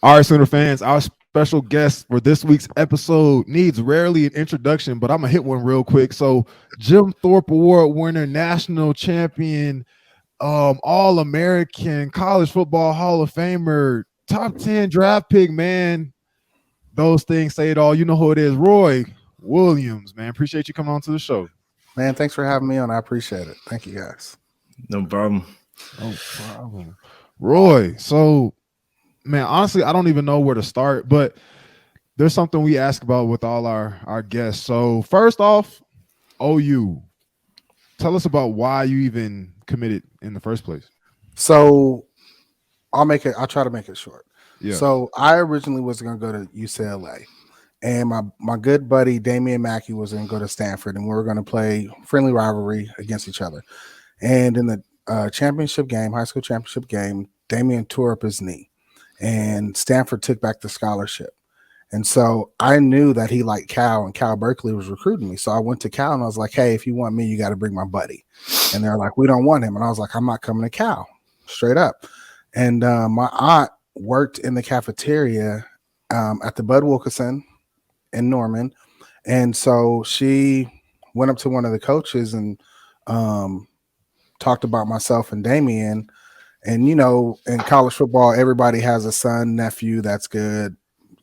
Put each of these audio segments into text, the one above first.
All right, Sooner fans, our special guest for this week's episode needs rarely an introduction, but I'm going to hit one real quick. So, Jim Thorpe Award winner, national champion, All American, college football Hall of Famer, top 10 draft pick, man. Those things say it all. You know who it is. Roy Williams, man. Appreciate you coming on to the show. Man, thanks for having me on. I appreciate it. Thank you, guys. No problem. No problem. Roy, so, man, honestly, I don't even know where to start, but there's something we ask about with all our guests. So, first off, OU. Tell us about why you even committed in the first place. So I'll try to make it short. Yeah. So I originally was going to go to UCLA, and my good buddy Damian Mackey was going to go to Stanford, and we were going to play friendly rivalry against each other. And in the championship game, high school championship game, Damian tore up his knee, and Stanford took back the scholarship. And so I knew that he liked Cal, and Cal Berkeley was recruiting me. So I went to Cal and I was like, hey, if you want me, you got to bring my buddy. And they're like, we don't want him. And I was like, I'm not coming to Cal, straight up. And my aunt worked in the cafeteria at the Bud Wilkinson in Norman. And so she went up to one of the coaches and talked about myself and Damien. And, you know, in college football, everybody has a son, nephew that's good,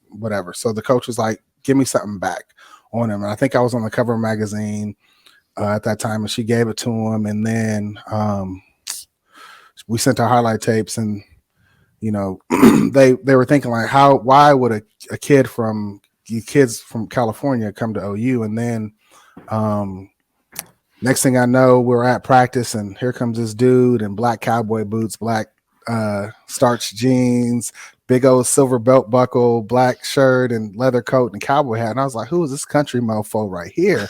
whatever. So the coach was like, give me something back on him. And I think I was on the cover of magazine at that time, and she gave it to him. And then we sent our highlight tapes, and, you know, they were thinking like, why would a kids from California come to OU? And then next thing I know, we're at practice, and here comes this dude in black cowboy boots, black starch jeans, big old silver belt buckle, black shirt and leather coat and cowboy hat. And I was like, who is this country mofo right here?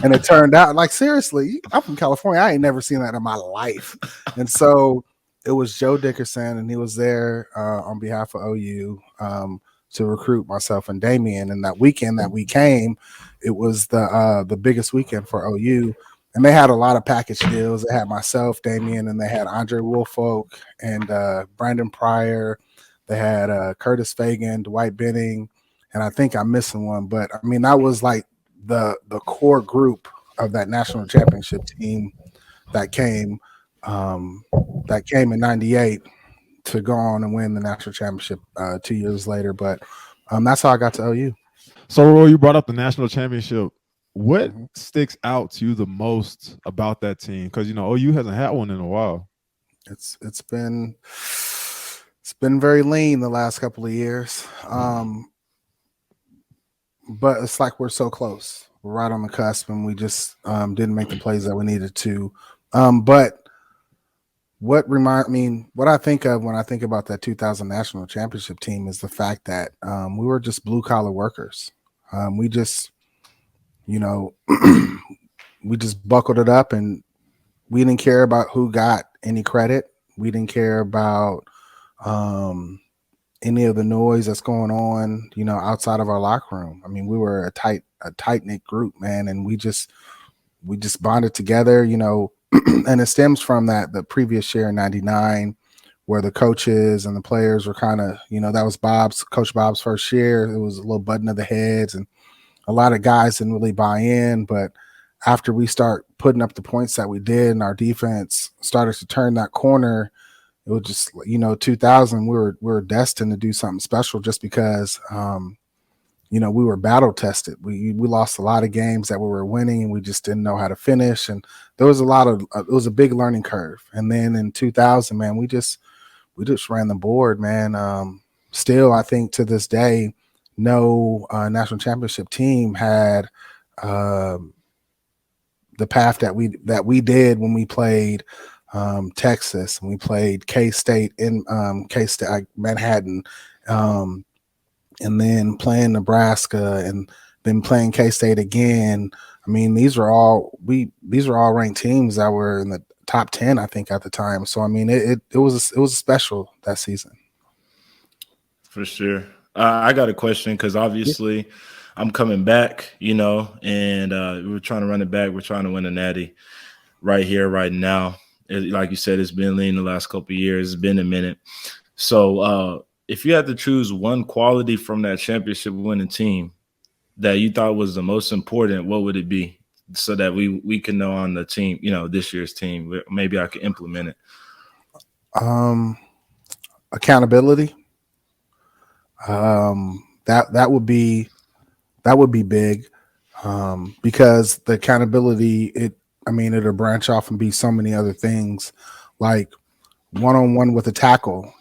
And it turned out, like, seriously, I'm from California. I ain't never seen that in my life. And so it was Joe Dickerson, and he was there on behalf of OU to recruit myself and Damien. And that weekend that we came, it was the biggest weekend for OU. And they had a lot of package deals. They had myself, Damien, and they had Andre Woolfolk and Brandon Pryor. They had Curtis Fagan, Dwight Benning, and I think I'm missing one. But, I mean, that was like the core group of that national championship team that came in 98 to go on and win the national championship 2 years later. But that's how I got to OU. So, Roy, you brought up the national championship. What sticks out to you the most about that team? Because, you know, OU hasn't had one in a while. It's been very lean the last couple of years. But it's like we're so close. We're right on the cusp, and we just didn't make the plays that we needed to. But what I think of when I think about that 2000 national championship team is the fact that we were just blue collar workers. We just, you know, we just buckled it up, and we didn't care about who got any credit. We didn't care about any of the noise that's going on, you know, outside of our locker room. I mean, we were a tight-knit group, man, and we just bonded together, you know, and it stems from the previous year in 99, where the coaches and the players were kind of, you know, that was Coach Bob's first year. It was a little button of the heads, and a lot of guys didn't really buy in. But after we start putting up the points that we did, and our defense started to turn that corner, it was just, you know, 2000, we were destined to do something special, just because, you know, we were battle tested. We lost a lot of games that we were winning, and we just didn't know how to finish. And there was it was a big learning curve. And then in 2000, man, we just ran the board, man. Still, I think to this day, no national championship team had the path that we did when we played Texas, and we played K-State in K-State Manhattan, and then playing Nebraska, and then playing K-State again. I mean, these are all ranked teams that were in the top 10, I think, at the time. So I mean, it was special that season. For sure. I got a question, because obviously I'm coming back, you know, and we're trying to run it back. We're trying to win a natty right here, right now. Like you said, it's been lean the last couple of years. It's been a minute. So if you had to choose one quality from that championship winning team that you thought was the most important, what would it be? So that we can know on the team, this year's team, maybe I could implement it. Accountability. That would be big, because the accountability, it'll branch off and be so many other things, like one-on-one with a tackle,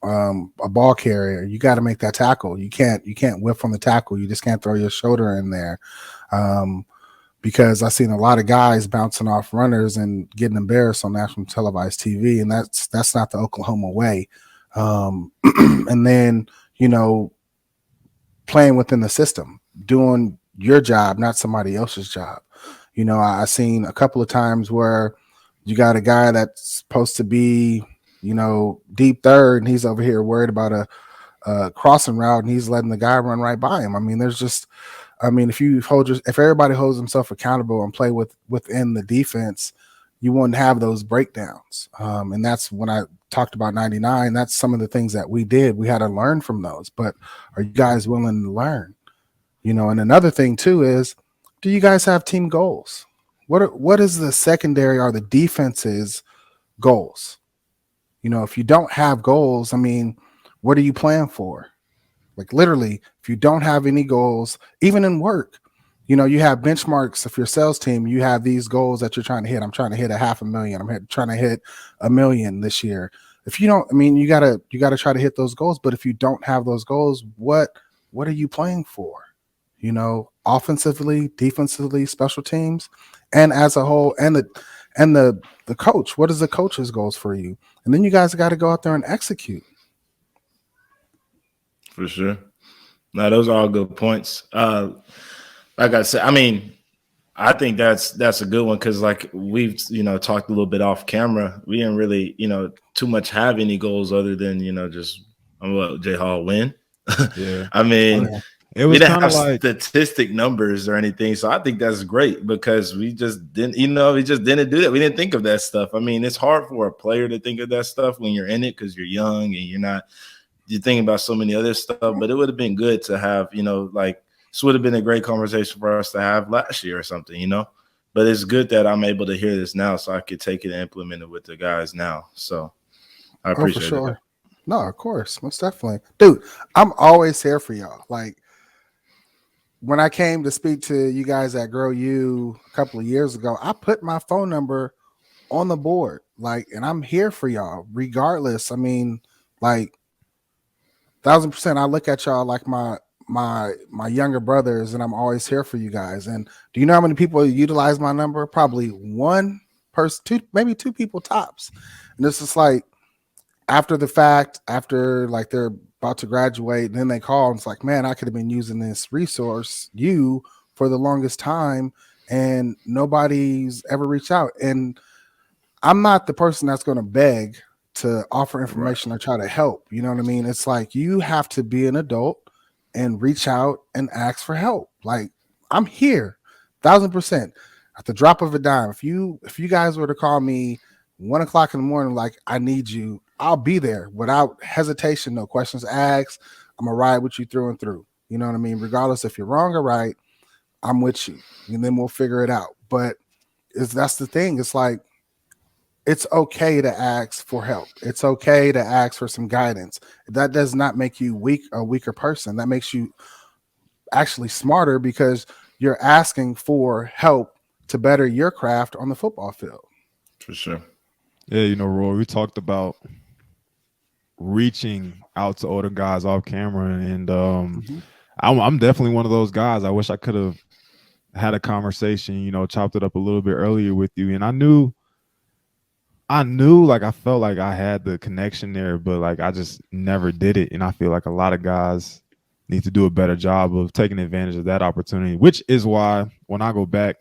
a ball carrier. You got to make that tackle. You can't whiff on the tackle. You just can't throw your shoulder in there. Because I've seen a lot of guys bouncing off runners and getting embarrassed on national televised TV, and that's not the Oklahoma way. And then, playing within the system, doing your job, not somebody else's job. I've seen a couple of times where you got a guy that's supposed to be, deep third, and he's over here worried about a crossing route, and he's letting the guy run right by him. If everybody holds himself accountable and play within the defense, you wouldn't have those breakdowns. And that's when I talked about 99. That's some of the things that we did. We had to learn from those. But are you guys willing to learn? And another thing too is, do you guys have team goals? What is the secondary or the defense's goals? If you don't have goals, what are you playing for? Like literally, if you don't have any goals, even in work, you have benchmarks. If you're a sales team, you have these goals that you're trying to hit. I'm trying to hit $500,000. I'm trying to hit $1 million this year. If you don't, you gotta try to hit those goals. But if you don't have those goals, what are you playing for? Offensively, defensively, special teams, and as a whole, and the coach. What is the coach's goals for you? And then you guys got to go out there and execute. For sure. No, those are all good points. Like I said, I think that's a good one, because like we've talked a little bit off camera. We didn't really too much have any goals other than just J Hall win. Yeah. It was we didn't have like statistic numbers or anything, so I think that's great, because we just didn't do that. We didn't think of that stuff. It's hard for a player to think of that stuff when you're in it, because you're young and you're thinking about so many other stuff. But it would have been good to have, this would have been a great conversation for us to have last year or something, But it's good that I'm able to hear this now, so I could take it and implement it with the guys now. So I appreciate it. No, of course, most definitely, dude. I'm always here for y'all. Like when I came to speak to you guys at Grow You a couple of years ago, I put my phone number on the board, and I'm here for y'all regardless. 1,000%. I look at y'all like my younger brothers, and I'm always here for you guys. And do you know how many people utilize my number? Probably one person, maybe two people tops. And this is like after the fact, after like they're about to graduate, and then they call and it's like, man, I could have been using this resource for the longest time, and nobody's ever reached out. And I'm not the person that's going to beg to offer information or try to help. You know what I mean? It's like you have to be an adult and reach out and ask for help. Like I'm here 1,000% at the drop of a dime. If you guys were to call me 1 o'clock in the morning, like I need you, I'll be there without hesitation, no questions asked. I'm gonna ride with you through and through. You know what I mean? Regardless if you're wrong or right, I'm with you, and then we'll figure it out. But that's the thing. It's like it's okay to ask for help. It's okay to ask for some guidance. That does not make you a weaker person. That makes you actually smarter, because you're asking for help to better your craft on the football field. For sure. Yeah, Roy, we talked about reaching out to older guys off camera, and I'm definitely one of those guys. I wish I could have had a conversation, chopped it up a little bit earlier with you. And I knew like I felt like I had the connection there, but like I just never did it. And I feel like a lot of guys need to do a better job of taking advantage of that opportunity, which is why when I go back,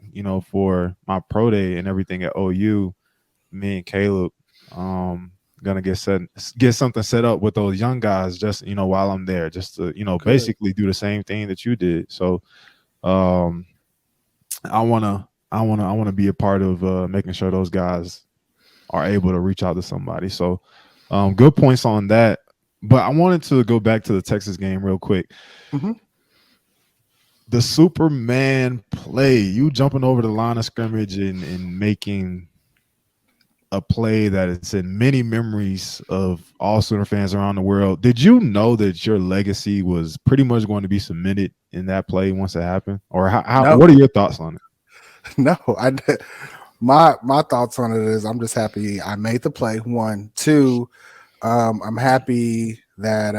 for my pro day and everything at OU, me and Caleb gonna get something set up with those young guys just while I'm there, just to basically do the same thing that you did. So I wanna be a part of making sure those guys are able to reach out to somebody. So good points on that. But I wanted to go back to the Texas game real quick. Mm-hmm. The Superman play, you jumping over the line of scrimmage and making a play that is in many memories of all Sooner fans around the world. Did you know that your legacy was pretty much going to be cemented in that play once it happened? Or No, what are your thoughts on it? no. My thoughts on it is I'm just happy I made the play. 1, 2. I'm happy that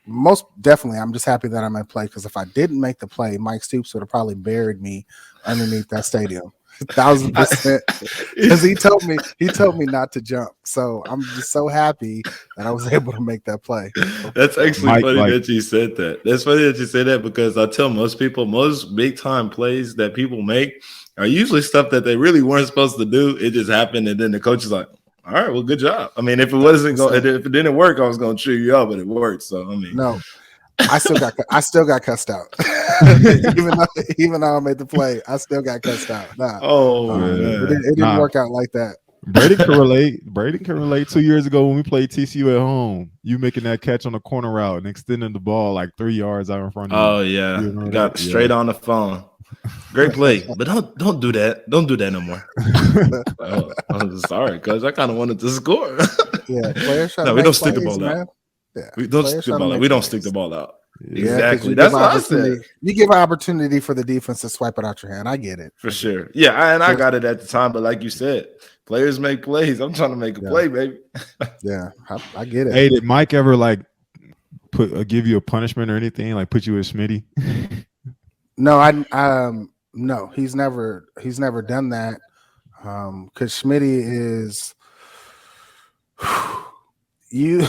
most definitely I'm just happy that I made play, because if I didn't make the play, Mike Stoops would have probably buried me underneath that stadium. 1,000%, because he told me not to jump. So I'm just so happy that I was able to make that play. That's actually funny that you said that. That's funny that you said that, because I tell most people, most big time plays that people make are usually stuff that they really weren't supposed to do. It just happened, and then the coach is like, all right, well, good job. I mean, if it wasn't going, if it didn't work, I was going to cheer you up, but it worked. So I mean, no, I still got cussed out. even though I made the play, I still got cussed out. It didn't work out like that. Brayden can relate. Brayden can relate. 2 years ago when we played TCU at home, you making that catch on the corner route and extending the ball like 3 yards out in front of you. Oh yeah, got straight on the phone. Great play, but don't do that. Don't do that no more. I'm sorry, because I kind of wanted to score. Yeah, players. No, we don't stick the ball out. Yeah, we don't stick the ball out. We don't stick the ball out. Exactly. That's what I said. You give an opportunity for the defense to swipe it out your hand. I get it. For sure. Yeah, and I got it at the time, but like you said, players make plays. I'm trying to make a play, baby. Yeah, I get it. Hey, did Mike ever like give you a punishment or anything? Like put you with Smitty? No, no, he's never done that. Because Smitty is you.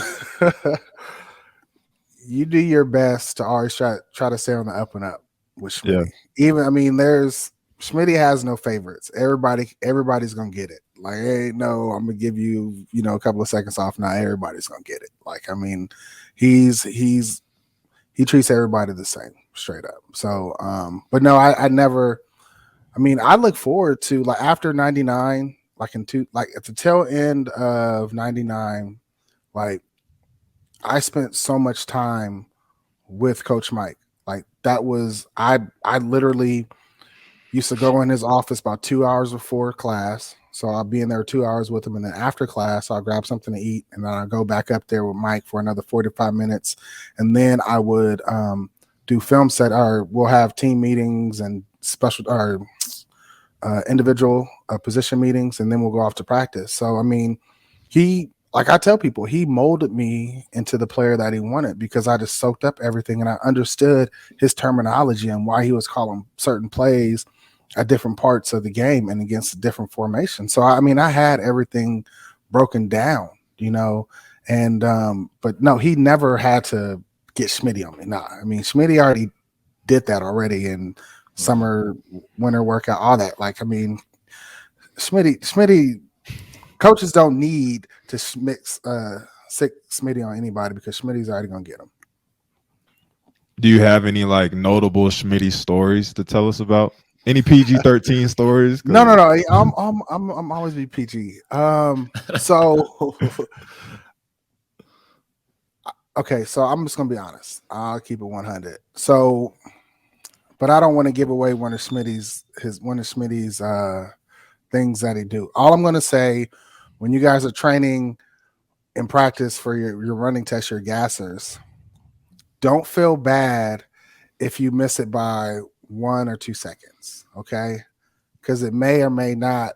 You do your best to always try to stay on the up and up with Smitty. Yeah. Even, I mean, Smitty has no favorites. Everybody's gonna get it. Like, hey, no, I'm gonna give you, a couple of seconds off. Now everybody's gonna get it. Like, I mean, he treats everybody the same, straight up. So, but no, I never. I mean, I look forward to, like, after '99, like at the tail end of '99, like, I spent so much time with Coach Mike. Like, that was, I literally used to go in his office about 2 hours before class. So I'll be in there 2 hours with him. And then after class, I'll grab something to eat. And then I'll go back up there with Mike for another 45 minutes. And then I would do film set, or we'll have team meetings and special or individual position meetings. And then we'll go off to practice. So, I mean, like I tell people, he molded me into the player that he wanted, because I just soaked up everything and I understood his terminology and why he was calling certain plays at different parts of the game and against different formations. So, I mean, I had everything broken down, and but no, he never had to get Schmitty on me. Nah, I mean, Schmitty already did that already in summer, winter workout, all that. Like, I mean, Schmitty, coaches don't need to sick Smitty on anybody, because Schmitty's already gonna get him. Do you have any like notable Schmitty stories to tell us about? Any PG-13 stories? No. I'm always be PG. So okay, so I'm just gonna be honest. I'll keep it 100. So, but I don't want to give away one of Schmitty's things that he do. All I'm gonna say, when you guys are training in practice for your running test, your gassers, don't feel bad if you miss it by 1 or 2 seconds, okay? Because it may or may not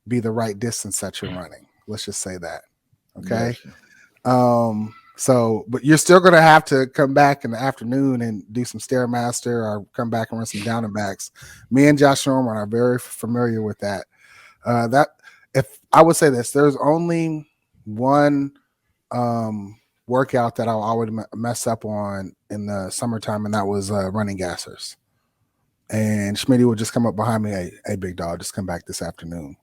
be the right distance that you're running. Let's just say that, okay? Gotcha. So, but you're still going to have to come back in the afternoon and do some Stairmaster, or come back and run some down and backs. Me and Josh Norman are very familiar with that. If I would say this, there's only one workout that I'll always mess up on in the summertime, and that was running gassers. And Schmitty would just come up behind me, hey, big dog, just come back this afternoon.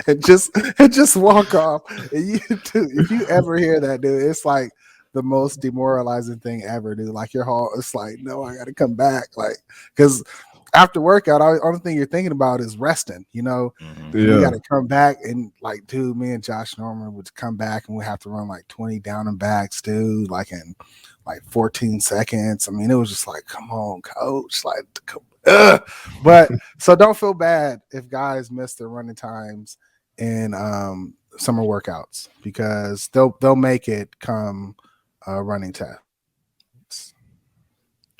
and just walk off. And if you ever hear that, dude, it's like the most demoralizing thing ever, dude. Like, your heart, it's like, no, I got to come back. Like, because after workout, only thing you're thinking about is resting. You got to come back and like, dude, me and Josh Norman would come back and we have to run like 20 down and backs, dude, like in like 14 seconds. I mean, it was just like, come on, coach, like, but so don't feel bad if guys miss their running times in summer workouts because they'll make it come running test.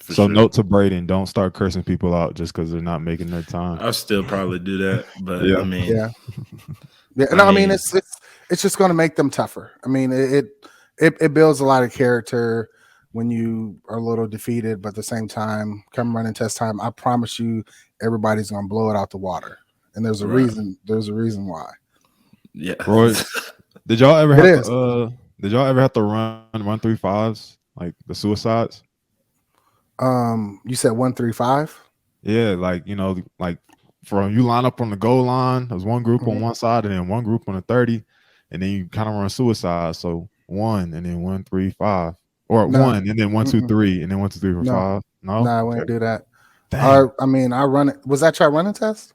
So note to Brayden, don't start cursing people out just because they're not making their time. I'll still probably do that, but yeah. I mean, I mean, it's just going to make them tougher. I mean, it builds a lot of character when you are a little defeated, but at the same time, come running test time, I promise you, everybody's going to blow it out the water, and there's a reason. There's a reason why. Yeah, Roy, did y'all ever have to run 1-3-5s like the suicides? You said 1-3-5? Yeah, like like from you line up on the goal line, there's one group on one side and then one group on the 30, and then you kind of run suicide. So 1 and then 1-3-5, or 1 and then 1-2-3 and then 1-2-3-4-5. No, we didn't do that. Dang. I run it. Was that your running test?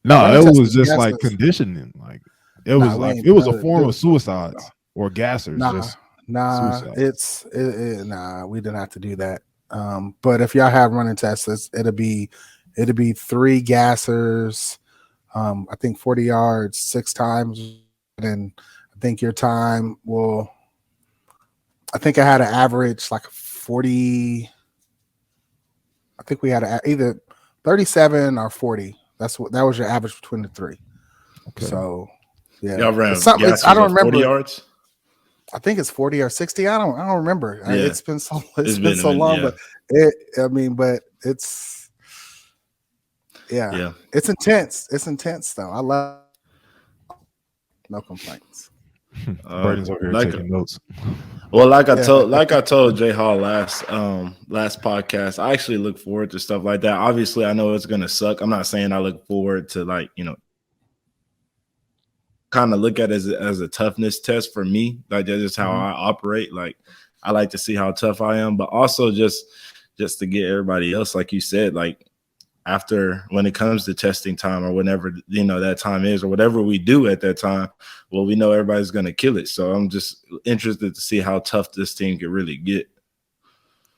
No, it was just like conditioning. Like it was it was a form of suicides or gassers. We didn't have to do that. But if y'all have running tests, it'll be 3 gassers, I think 40 yards 6 times, and I think your time will. I think I had an average like 40. I think we had either 37 or 40. That was your average between the 3. Okay. So yeah, y'all ran. I don't remember 40 yards. I think it's 40 or 60. I don't remember. Yeah. It's been so long, but it's it's intense. It's intense though. I love no complaints. Brayden's over here taking notes. Well, like I told Jay Hall last podcast, I actually look forward to stuff like that. Obviously, I know it's gonna suck. I'm not saying I look forward to kind of look at it as a toughness test for me. Like that's just how I operate. Like I like to see how tough I am, but also just to get everybody else, like you said, like after when it comes to testing time or whenever that time is or whatever we do at that time, well, we know everybody's gonna kill it. So I'm just interested to see how tough this team can really get.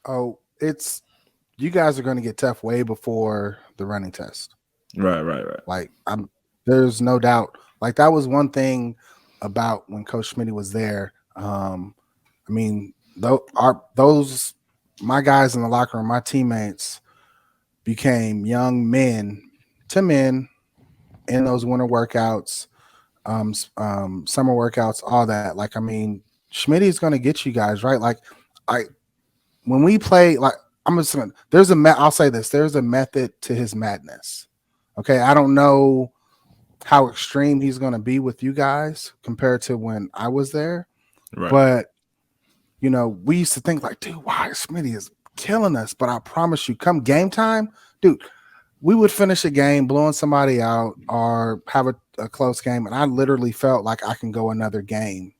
Oh, you guys are gonna get tough way before the running test. Right. Like there's no doubt. Like that was one thing about when Coach Schmitty was there. I mean, those my guys in the locker room, my teammates became young men to men in those winter workouts, summer workouts, all that. Like, I mean, Schmitty is going to get you guys right. Like, when we play, like, I'll say this: there's a method to his madness. Okay, I don't know how extreme he's going to be with you guys compared to when I was there. Right. But, we used to think like, dude, why Smitty is killing us? But I promise you, come game time, dude, we would finish a game blowing somebody out or have a close game. And I literally felt like I can go another game.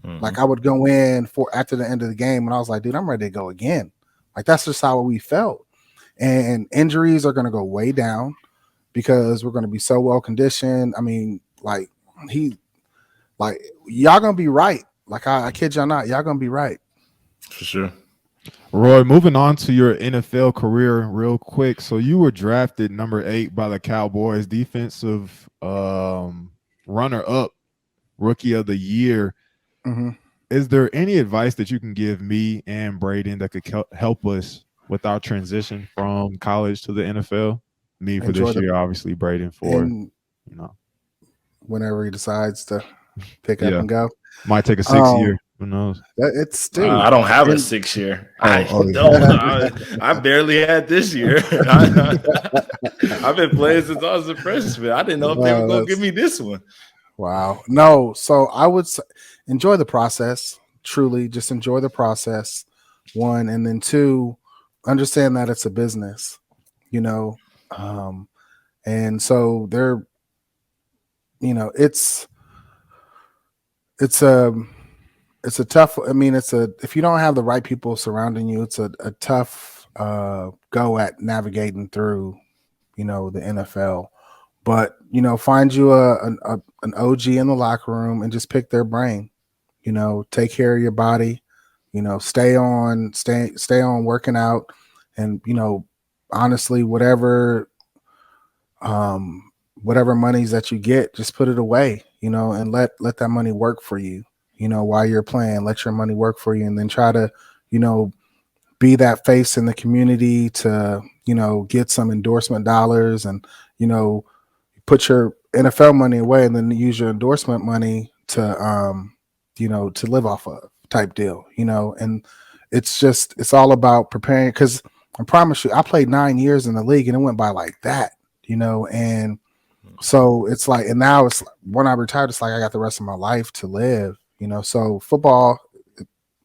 Mm-hmm. Like I would go in after the end of the game and I was like, dude, I'm ready to go again. Like that's just how we felt. And injuries are going to go way down, because we're going to be so well conditioned. I mean, y'all going to be right. Like I kid y'all not, y'all going to be right. For sure. Roy, moving on to your NFL career real quick. So you were drafted number 8 by the Cowboys, defensive runner-up, rookie of the year. Mm-hmm. Is there any advice that you can give me and Brayden that could help us with our transition from college to the NFL? Me for this year, obviously Brayden for whenever he decides to pick up and go. Might take a 6 year. Who knows? It's still. I don't have a 6 year. I barely had this year. I've been playing since I was a freshman. I didn't know if they were going to give me this one. Wow. No. So I would enjoy the process. Truly, just enjoy the process. 1, and then 2, understand that it's a business. And so they're, it's a tough, if you don't have the right people surrounding you, it's a tough go at navigating through the NFL. But find you an OG in the locker room and just pick their brain. Take care of your body. Stay on working out, and honestly, whatever monies that you get, just put it away. And let that money work for you. While you're playing, let your money work for you, and then try to be that face in the community to get some endorsement dollars, and put your NFL money away and then use your endorsement money to to live off of type deal, and it's all about preparing, because I promise you, I played 9 years in the league and it went by like that, and so it's like, and now it's when I retired, it's like I got the rest of my life to live, so football,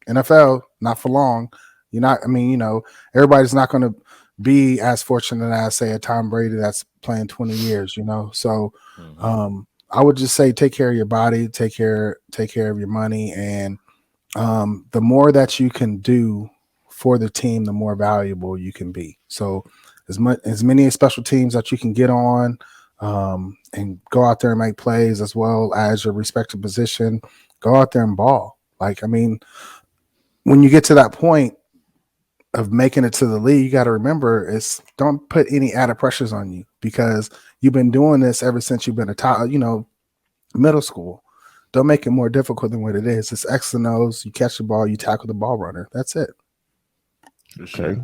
NFL, not for long. Everybody's not going to be as fortunate as, say, a Tom Brady that's playing 20 years, So I would just say, take care of your body, take care of your money. And the more that you can do for the team, the more valuable you can be. So as many special teams that you can get on, and go out there and make plays, as well as your respective position, go out there and ball. When you get to that point of making it to the league, you got to remember, don't put any added pressures on you, because you've been doing this ever since you've been middle school. Don't make it more difficult than what it is. It's X and O's. You catch the ball, you tackle the ball runner. That's it. For sure. Okay.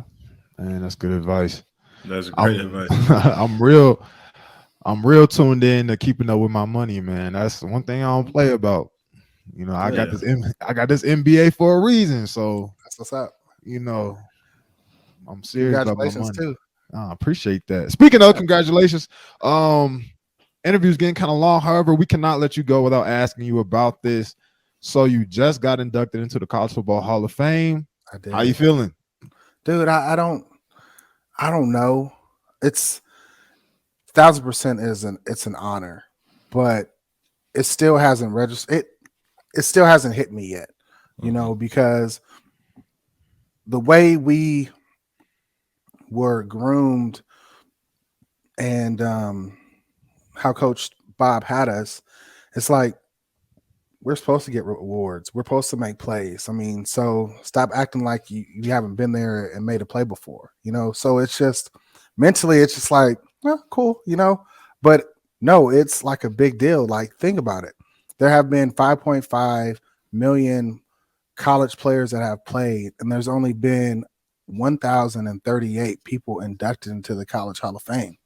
Man, that's good advice. That's great advice. I'm real tuned in to keeping up with my money, man. That's one thing I don't play about. I got this NBA for a reason, so that's what's up. I'm serious about my money. Too. I appreciate that. Speaking of congratulations, interview's getting kind of long. However, we cannot let you go without asking you about this. So you just got inducted into the College Football Hall of Fame. I did. How you feeling? Dude, I don't know. It's 1,000% it's an honor, but it still hasn't registered. It still hasn't hit me yet, because the way we were groomed and how Coach Bob had us, it's like we're supposed to get rewards. We're supposed to make plays. So stop acting like you haven't been there and made a play before, So it's just mentally, it's just like, well, cool, But no, it's like a big deal. Like, think about it. There have been 5.5 million college players that have played, and there's only been 1,038 people inducted into the College Hall of Fame.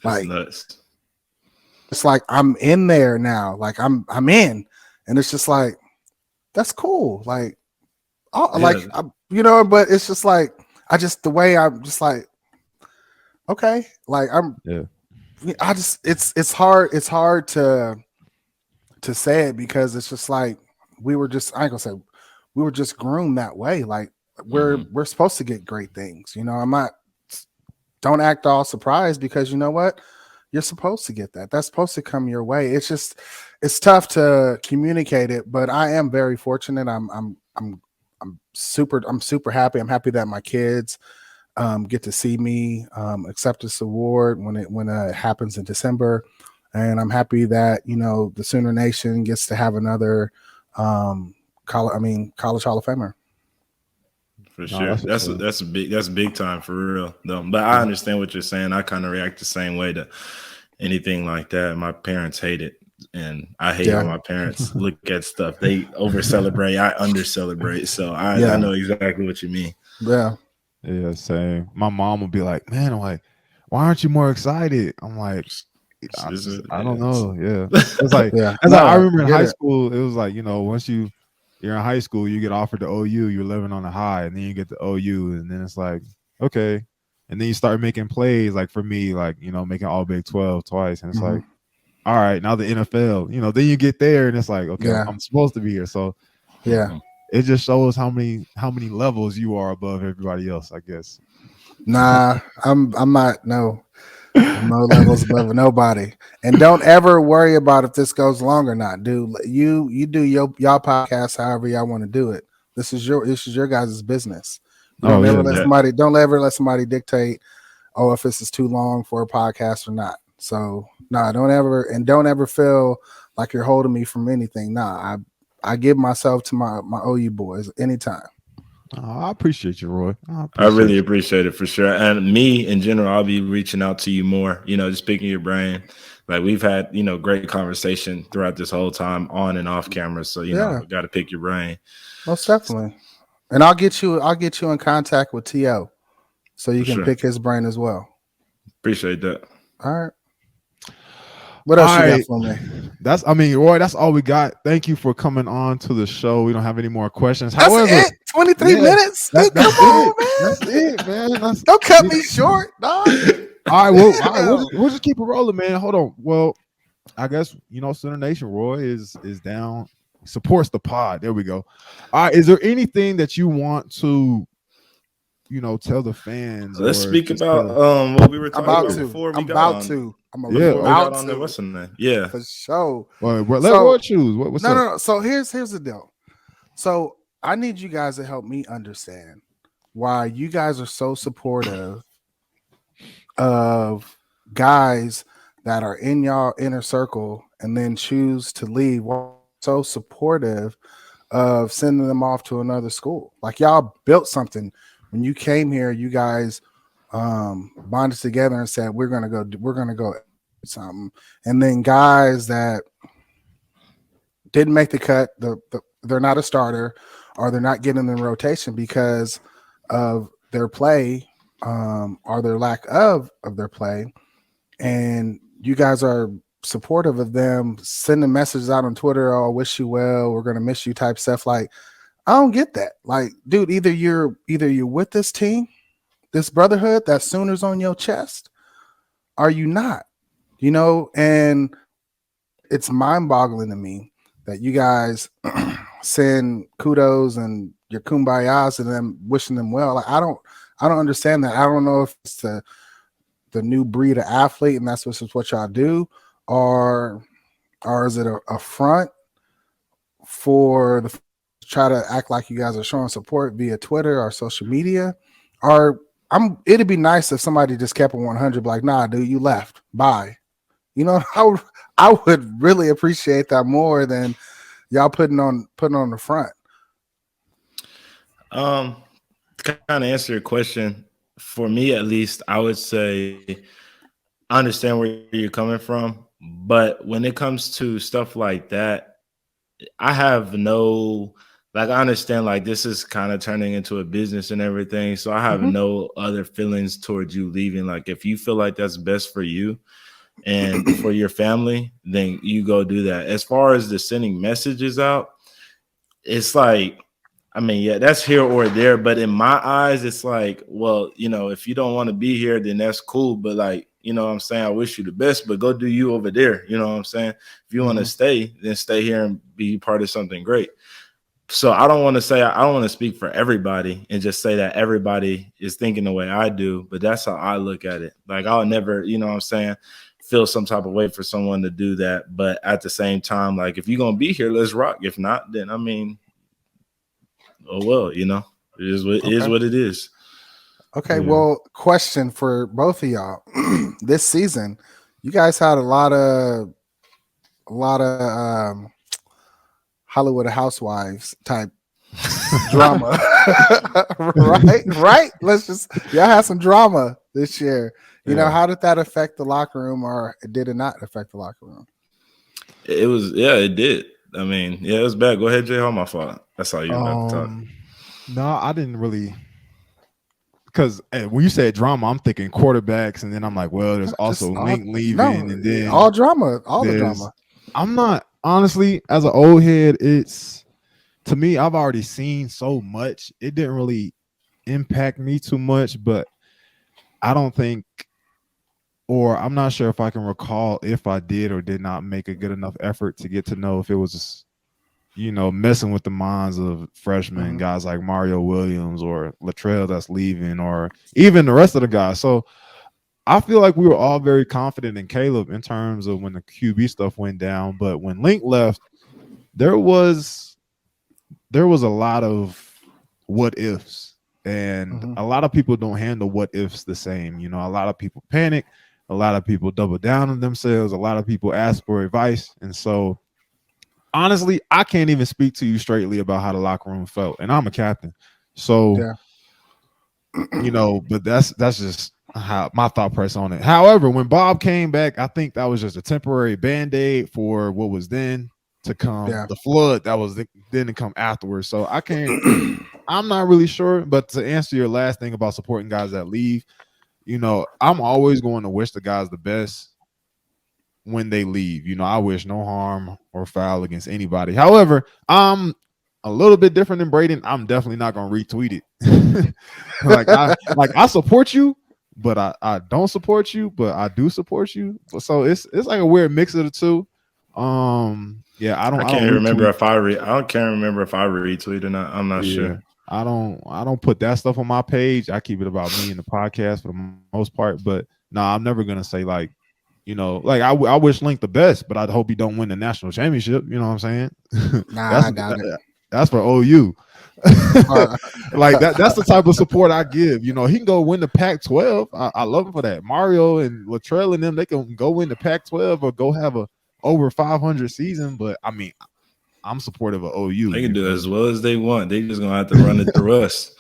That's nuts. It's like I'm in there now. Like I'm in, and it's just like, that's cool. Like, but it's just like, the way I'm just like, okay, like it's hard to say it, because it's just like we were just groomed that way. Like we're supposed to get great things. Don't act all surprised, because you know what? You're supposed to get that. That's supposed to come your way. It's tough to communicate it, but I am very fortunate. I'm super happy. I'm happy that my kids get to see me accept this award when it happens in December, and I'm happy that the Sooner Nation gets to have another college Hall of Famer. For sure, that's big time for real though. But I understand what you're saying. I kind of react the same way to anything like that. My parents hate it, and I hate how my parents look at stuff. They over celebrate, I under celebrate. So I know exactly what you mean. Yeah, same. My mom would be like, "Man, I'm like, why aren't you more excited?" I'm like, I don't know. Yeah, it's like I remember in high school, it was like, once you're in high school, you get offered the OU, you're living on a high, and then you get the OU, and then it's like, okay, and then you start making plays. Like for me, like making All Big 12 twice, and it's like, all right, now the NFL. Then you get there, and it's like, okay, I'm supposed to be here. So it just shows how many levels you are above everybody else, I guess. Nah, I'm not. No. No levels above nobody, and don't ever worry about if this goes long or not, dude. You do y'all podcast however y'all want to do it. This is your guys' business. Don't ever let somebody dictate, oh, if this is too long for a podcast or not. So don't ever feel like you're holding me from anything. I give myself to my OU boys anytime. I appreciate you, Roy. I really appreciate it for sure. And me in general, I'll be reaching out to you more, just picking your brain. Like we've had, great conversation throughout this whole time on and off camera. So, got to pick your brain. Most definitely. And I'll get you in contact with T.O. so you can pick his brain as well. Appreciate that. All right. What else you got for me? Roy, that's all we got. Thank you for coming on to the show. We don't have any more questions. That's it. 23 minutes. Dude, come on, man. That's it, man. Don't cut me short, dog. All right, we'll just keep it rolling, man. Hold on. Well, I guess Center Nation Roy is down, supports the pod. There we go. All right, is there anything that you want to tell the fans? Let's speak about what we were talking about before we got on. What's the name? Yeah, for sure. Well, let Roy choose. What's up? No. So here's the deal. So I need you guys to help me understand why you guys are so supportive of guys that are in y'all inner circle and then choose to leave. Why so supportive of sending them off to another school? Like y'all built something. When you came here, you guys bonded together and said, we're gonna go something. And then guys that didn't make the cut, they're not a starter, or they're not getting in the rotation because of their play, or their lack of their play. And you guys are supportive of them, sending messages out on Twitter, oh, wish you well, we're gonna miss you type stuff. Like, I don't get that. Like, dude, either you're with this team, this brotherhood, that Sooners on your chest, are you not? And it's mind-boggling to me that you guys send kudos and your kumbayas to them, wishing them well. Like, I don't understand that. I don't know if it's the new breed of athlete and that's what y'all do, or is it a front for the try to act like you guys are showing support via Twitter or social media? Or it'd be nice if somebody just kept it 100, like, nah, dude, you left. Bye. I would really appreciate that more than y'all putting on the front. To kind of answer your question, for me at least, I would say I understand where you're coming from, but when it comes to stuff like that, I have I understand like this is kind of turning into a business and everything. So I have no other feelings towards you leaving. Like if you feel like that's best for you and for your family, then you go do that. As far as the sending messages out, it's like, that's here or there. But in my eyes, it's like, well, if you don't want to be here, then that's cool. But like, what I'm saying, I wish you the best, but go do you over there. You know what I'm saying? If you want to stay, then stay here and be part of something great. So I don't want to speak for everybody and just say that everybody is thinking the way I do, but that's how I look at it. Like I'll never, feel some type of way for someone to do that. But at the same time, like if you're going to be here, let's rock. If not, then oh, well, it is what it is. Okay. Yeah. Well, question for both of y'all. This season, you guys had a lot of Hollywood Housewives type drama, right? Y'all had some drama this year. You know, how did that affect the locker room, or did it not affect the locker room? It did. It was bad. Go ahead, Jay. All my fault. That's all you about to talk. No, I didn't really. Because when you said drama, I'm thinking quarterbacks, and then I'm like, well, there's also Link leaving, and then all drama, the drama. I'm not honestly, as an old head, it's to me, I've already seen so much. It didn't really impact me too much, but I don't think, or I'm not sure if I can recall if I did or did not make a good enough effort to get to know if it was, messing with the minds of freshmen, guys like Mario Williams or Latrell that's leaving, or even the rest of the guys. So I feel like we were all very confident in Caleb in terms of when the QB stuff went down. But when Link left, there was a lot of what ifs. And a lot of people don't handle what ifs the same. You know, a lot of people panic, a lot of people double down on themselves, a lot of people ask for advice. And so honestly, I can't even speak to you straightly about how the locker room felt. And I'm a captain. So you know, but that's just how my thought process on it. However, when Bob came back, I think that was just a temporary band-aid for what was then to come, the flood that was then to come afterwards. So I can't, I'm not really sure. But to answer your last thing about supporting guys that leave, you know, I'm always going to wish the guys the best when they leave. You know, I wish no harm or foul against anybody. However, I'm a little bit different than Brayden. I'm definitely not gonna retweet it. I support you, but I don't support you, but I do support you. So it's like a weird mix of the two. Yeah, I can't remember if I can't remember if I retweet or not. I'm not sure. I don't put that stuff on my page. I keep it about me and the podcast for the most part. But no, I'm never gonna say like, you know, like I wish Link the best, but I hope he don't win the national championship. You know what I'm saying? I got it. That's for OU. Like that's the type of support I give. You know, he can go win the Pac-12. I love him for that. Mario and Latrell and them, they can go win the Pac-12 or go have a over 500 season. But I mean, I'm supportive of OU. They can do as well as they want. They just gonna have to run it through us.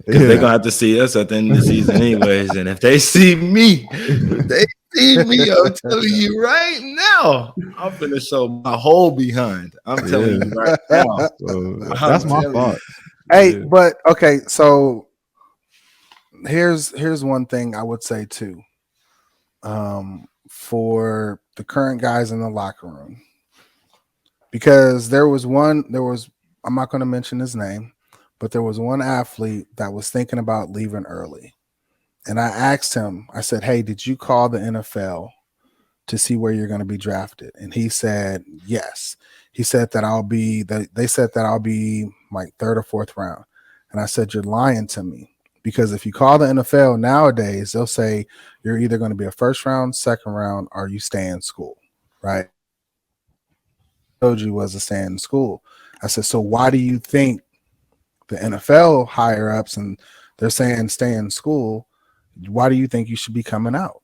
Because they're gonna have to see us at the end of the season anyways. And if they see me, I'm telling you right now, I'm gonna show my whole behind. I'm telling you right now. That's my thought. Hey, but okay, so here's one thing I would say too. For the current guys in the locker room. Because there was I'm not going to mention his name, but there was one athlete that was thinking about leaving early. And I asked him, I said, hey, did you call the NFL to see where you're going to be drafted? And he said, yes. He said that they said that I'll be like third or fourth round. And I said, you're lying to me. Because if you call the NFL nowadays, they'll say you're either going to be a first round, second round, or you stay in school, right? Told you was to stay in school. I said, so why do you think the NFL higher ups and they're saying stay in school? Why do you think you should be coming out?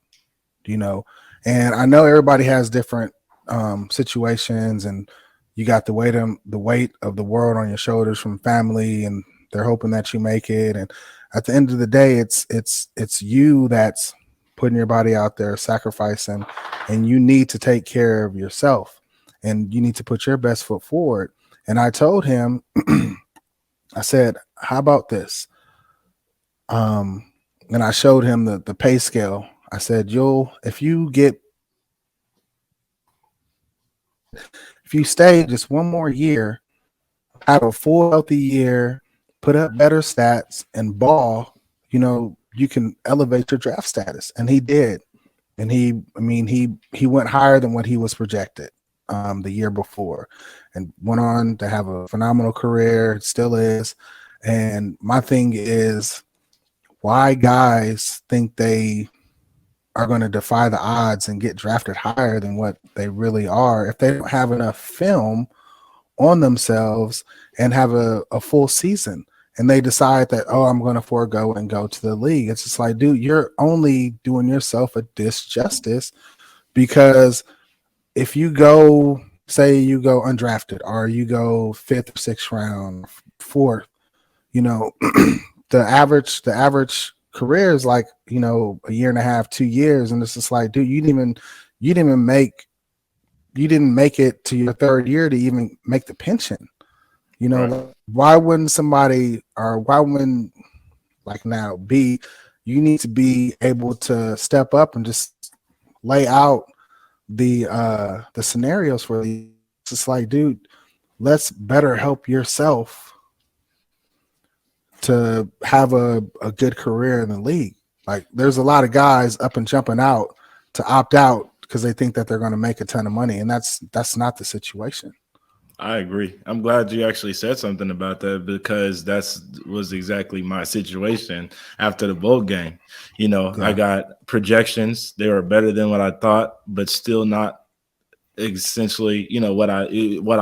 You know, and I know everybody has different situations, and you got the weight of the world on your shoulders from family, and they're hoping that you make it. And at the end of the day, it's you that's putting your body out there, sacrificing, and you need to take care of yourself. And you need to put your best foot forward. And I told him, I said, how about this? And I showed him the pay scale. I said, if you stay just one more year, have a full healthy year, put up better stats and ball, you know, you can elevate your draft status. And he did. And he went higher than what he was projected. The year before, and went on to have a phenomenal career. It still is. And my thing is, why guys think they are going to defy the odds and get drafted higher than what they really are if they don't have enough film on themselves and have a full season, and they decide that, oh, I'm going to forego and go to the league. It's just like, dude, you're only doing yourself a disjustice, because if you go, say you go undrafted, or you go fifth or sixth round, fourth, you know, the average career is like, you know, a year and a half, 2 years. And it's just like, dude, you didn't make it to your third year to even make the pension. You know, right. Why wouldn't like now you need to be able to step up and just lay out the scenarios for these. It's just like, dude, let's better help yourself to have a good career in the league. Like, there's a lot of guys up and jumping out to opt out because they think that they're going to make a ton of money, and that's not the situation. I agree. I'm glad you actually said something about that, because was exactly my situation after the bowl game. You know, yeah. I got projections. They were better than what I thought, but still not essentially, you know, what I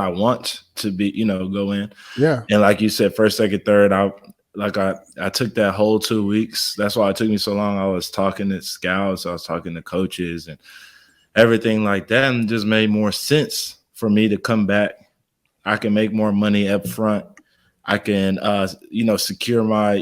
want to be, you know, go in. Yeah. And like you said, first, second, third, like I took that whole 2 weeks. That's why it took me so long. I was talking to scouts, I was talking to coaches and everything like that, and it just made more sense for me to come back. I can make more money up front. I can, secure my,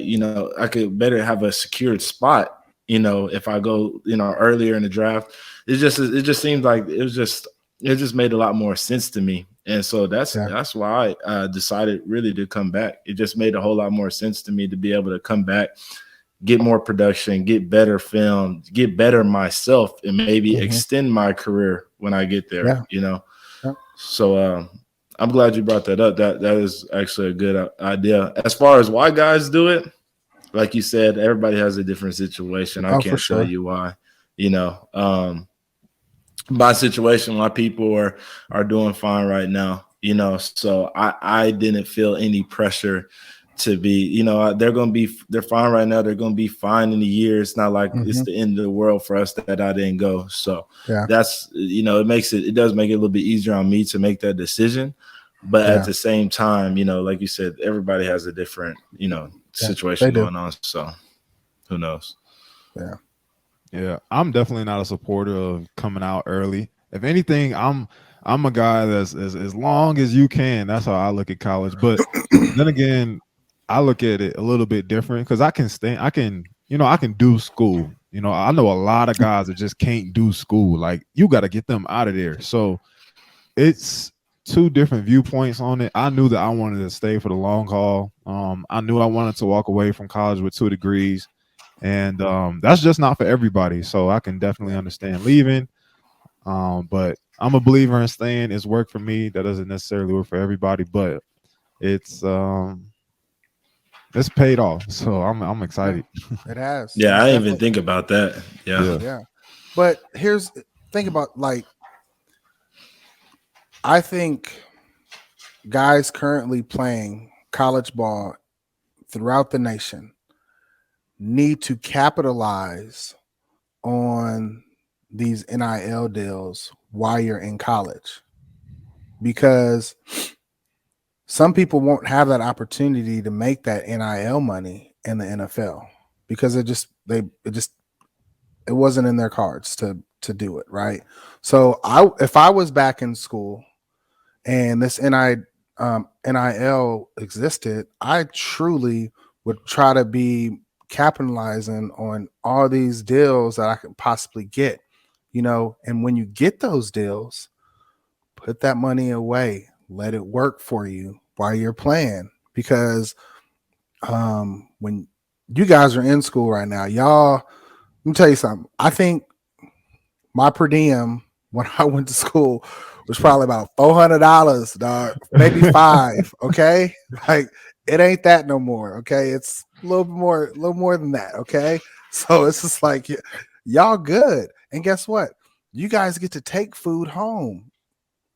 I could better have a secured spot, if I go, earlier in the draft. It just seems like it just made a lot more sense to me. And so that's why I decided really to come back. It just made a whole lot more sense to me to be able to come back, get more production, get better film, get better myself, and maybe extend my career when I get there, Yeah. So I'm glad you brought that up. That is actually a good idea. As far as why guys do it, like you said, everybody has a different situation. I can't tell you why, my situation, why people are doing fine right now, so I didn't feel any pressure to be, they're fine right now. They're going to be fine in a year. It's not like it's the end of the world for us that I didn't go. So that's, it does make it a little bit easier on me to make that decision. But at the same time, like you said, everybody has a different, situation going on. So who knows? Yeah. Yeah, I'm definitely not a supporter of coming out early. If anything, I'm a guy that's as long as you can. That's how I look at college. But then again, I look at it a little bit different because I can do school. I know a lot of guys that just can't do school. Like you got to get them out of there. So it's two different viewpoints on it. I knew that I wanted to stay for the long haul. I knew I wanted to walk away from college with 2 degrees. And that's just not for everybody. So I can definitely understand leaving. But I'm a believer in staying. It's worked for me. That doesn't necessarily work for everybody, but it's paid off. So I'm excited. It has. Yeah, I didn't even think about that. Yeah. But think about I think guys currently playing college ball throughout the nation need to capitalize on these NIL deals while you're in college, because some people won't have that opportunity to make that NIL money in the NFL because it wasn't in their cards to do it, right? So if I was back in school and this NIL existed, I truly would try to be capitalizing on all these deals that I could possibly get, and when you get those deals, put that money away, let it work for you while you're playing, because when you guys are in school right now, y'all, let me tell you something. I think my per diem when I went to school was probably about $400, dog, maybe $5. Okay, like it ain't that no more. Okay, it's a little more than that. Okay, so it's just like y'all good, and guess what? You guys get to take food home.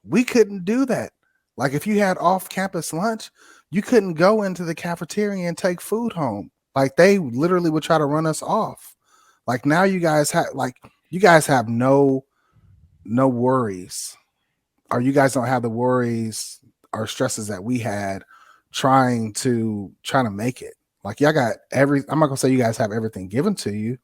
We couldn't do that. Like if you had off-campus lunch, you couldn't go into the cafeteria and take food home. Like they literally would try to run us off. Like now you guys have no worries, or you guys don't have the worries or stresses that we had trying to make it. Like y'all got I'm not gonna say you guys have everything given to you,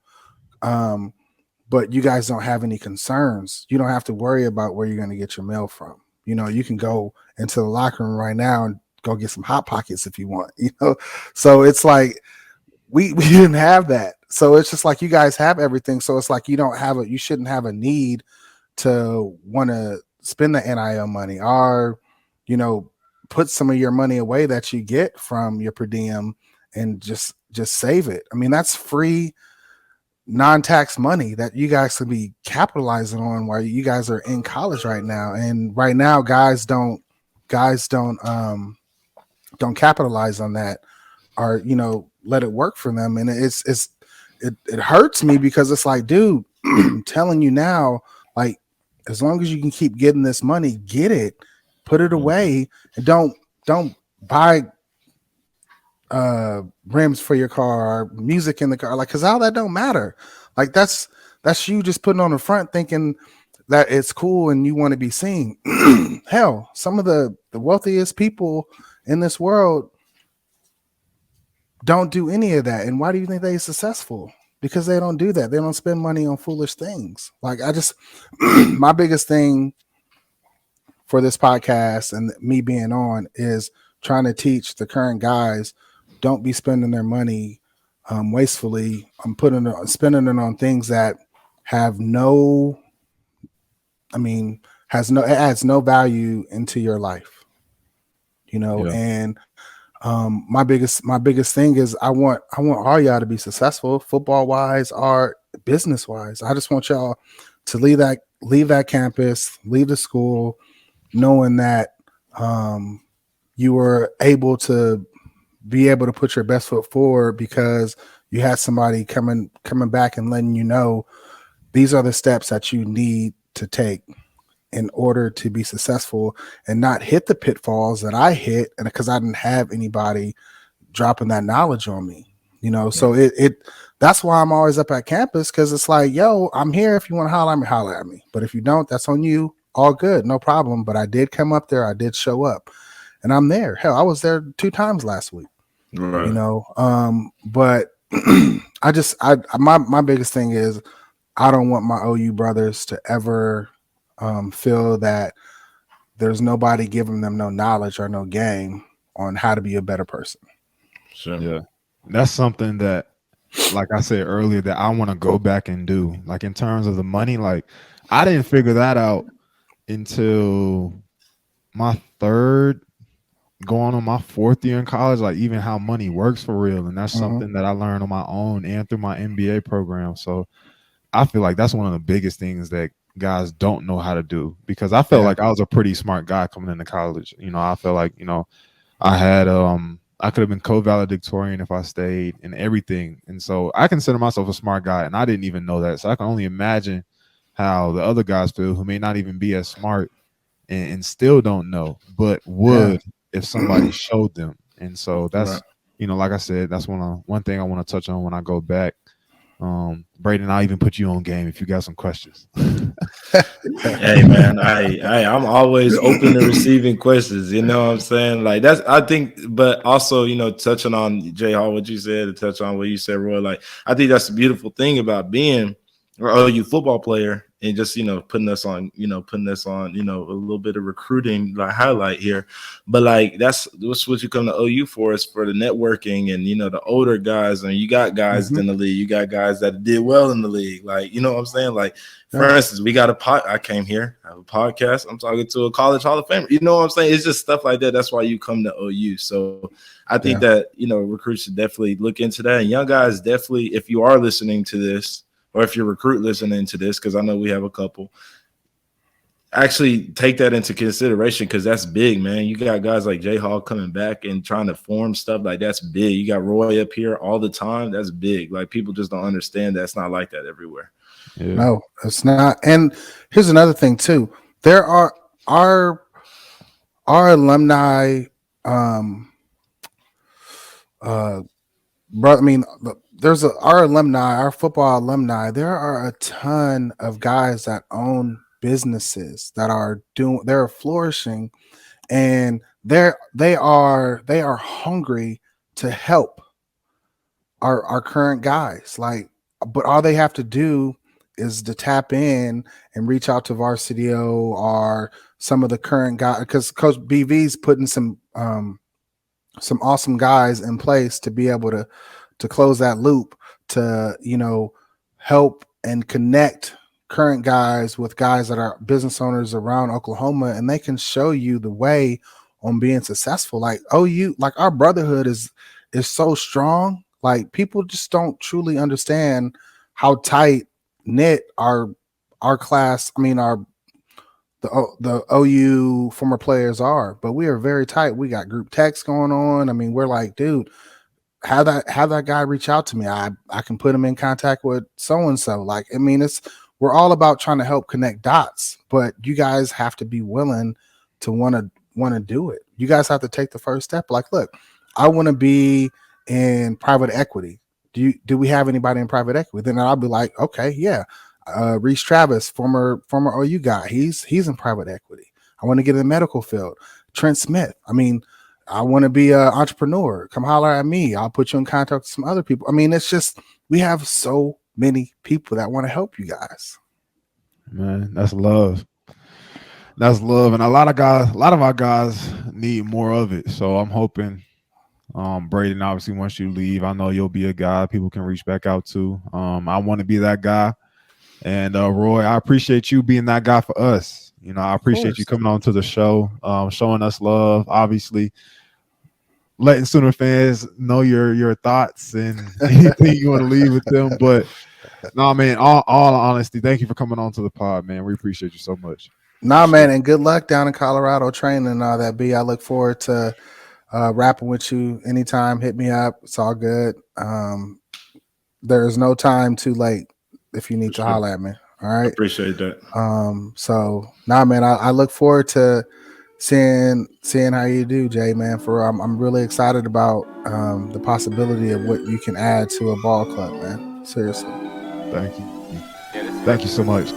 but you guys don't have any concerns. You don't have to worry about where you're gonna get your mail from. You can go into the locker room right now and go get some Hot Pockets if you want. So it's like we didn't have that. So it's just like you guys have everything. So it's like you shouldn't have a need to want to spend the NIL money, or put some of your money away that you get from your per diem and just save it. I mean, that's free non-tax money that you guys could be capitalizing on while you guys are in college right now. And right now guys don't capitalize on that, or let it work for them. And it hurts me because it's like, dude, I'm telling you now, like, as long as you can keep getting this money, get it, put it away, and don't buy rims for your car or music in the car, like, because all that don't matter. Like that's you just putting on the front thinking that it's cool and you want to be seen. Hell, some of the wealthiest people in this world don't do any of that. And why do you think they're successful? Because they don't do that. They don't spend money on foolish things. Like I just, my biggest thing for this podcast and me being on is trying to teach the current guys, don't be spending their money wastefully. I'm spending it on things that have no, I mean, it adds no value into your life, Yeah. and my biggest thing is I want all y'all to be successful, football wise or business wise. I just want y'all to leave that campus, leave the school, knowing that you were able to put your best foot forward because you had somebody coming back and letting you know these are the steps that you need to take in order to be successful and not hit the pitfalls that I hit, and because I didn't have anybody dropping that knowledge on me, So that's why I'm always up at campus, because it's like, yo, I'm here. If you want to holler at me. But if you don't, that's on you. All good, no problem. But I did come up there. I did show up, and I'm there. Hell, I was there 2 times last week. Right. But my biggest thing is I don't want my OU brothers to ever feel that there's nobody giving them no knowledge or no game on how to be a better person. Sure. Yeah. That's something that, like I said earlier, that I want to go back and do. Like in terms of the money, like I didn't figure that out until my going on my 4th year in college, like even how money works for real. And that's something that I learned on my own and through my MBA program. So I feel like that's one of the biggest things that guys don't know how to do, because I felt like I was a pretty smart guy coming into college. I felt like, I had I could have been co-valedictorian if I stayed and everything. And so I consider myself a smart guy, and I didn't even know that. So I can only imagine how the other guys feel who may not even be as smart and still don't know, but would if somebody showed them. And so that's, like I said, that's one thing I want to touch on when I go back. Brayden, I'll even put you on game if you got some questions. Hey man, I'm always open to receiving questions. You know what I'm saying? Like that's, I think, but also, touching on Jay Hall, what you said, to touch on what you said, Roy, like I think that's the beautiful thing about being an OU football player, and just putting us on a little bit of recruiting like highlight here. But like that's what you come to OU for, is for the networking and the older guys, and you got guys in the league, you got guys that did well in the league, like what I'm saying. Like for instance, we got I came here, I have a podcast, I'm talking to a college Hall of Famer, you know what I'm saying? It's just stuff like that. That's why you come to OU. So I think that recruits should definitely look into that, and young guys definitely, if you are listening to this, or if you're a recruit listening to this, because I know we have a couple, actually take that into consideration, because that's big, man. You got guys like Jay Hall coming back and trying to form stuff, like that's big. You got Roy up here all the time. That's big. Like people just don't understand that it's not like that everywhere. Yeah. No, it's not. And here's another thing too. There are our alumni, our alumni, our football alumni. There are a ton of guys that own businesses that they're flourishing, and they are hungry to help our current guys. Like, but all they have to do is to tap in and reach out to Varsityo or some of the current guys, because Coach BV's putting some awesome guys in place to be able to close that loop, to help and connect current guys with guys that are business owners around Oklahoma, and they can show you the way on being successful. Like OU, like our brotherhood is so strong. Like people just don't truly understand how tight knit our class, the OU former players are. But we are very tight. We got group text going on. I mean, we're like, dude, have that guy reach out to me. I can put him in contact with so and so. Like, I mean, we're all about trying to help connect dots, but you guys have to be willing to want to do it. You guys have to take the first step. Like, look, I want to be in private equity. Do we have anybody in private equity? Then I'll be like, okay, yeah. Reese Travis, former OU guy, he's in private equity. I want to get in the medical field. Trent Smith. I mean, I want to be an entrepreneur. Come holler at me. I'll put you in contact with some other people. I mean, it's just we have so many people that want to help you guys. Man, that's love. That's love, and a lot of our guys need more of it. So I'm hoping, Brayden, obviously, once you leave, I know you'll be a guy people can reach back out to. I want to be that guy, and Roy, I appreciate you being that guy for us. You know, I appreciate you coming on to the show, showing us love. Obviously, letting Sooner fans know your thoughts and anything you want to leave with them. But no, man, all honesty, thank you for coming on to the pod, man. We appreciate you so much. Nah, man, and good luck down in Colorado training and all that. B, I look forward to rapping with you anytime. Hit me up. It's all good. There is no time too late if you need to holler at me. All right. Appreciate that. So nah, man, I look forward to seeing how you do, Jay, man. I'm really excited about the possibility of what you can add to a ball club, man. Seriously. Thank you so much.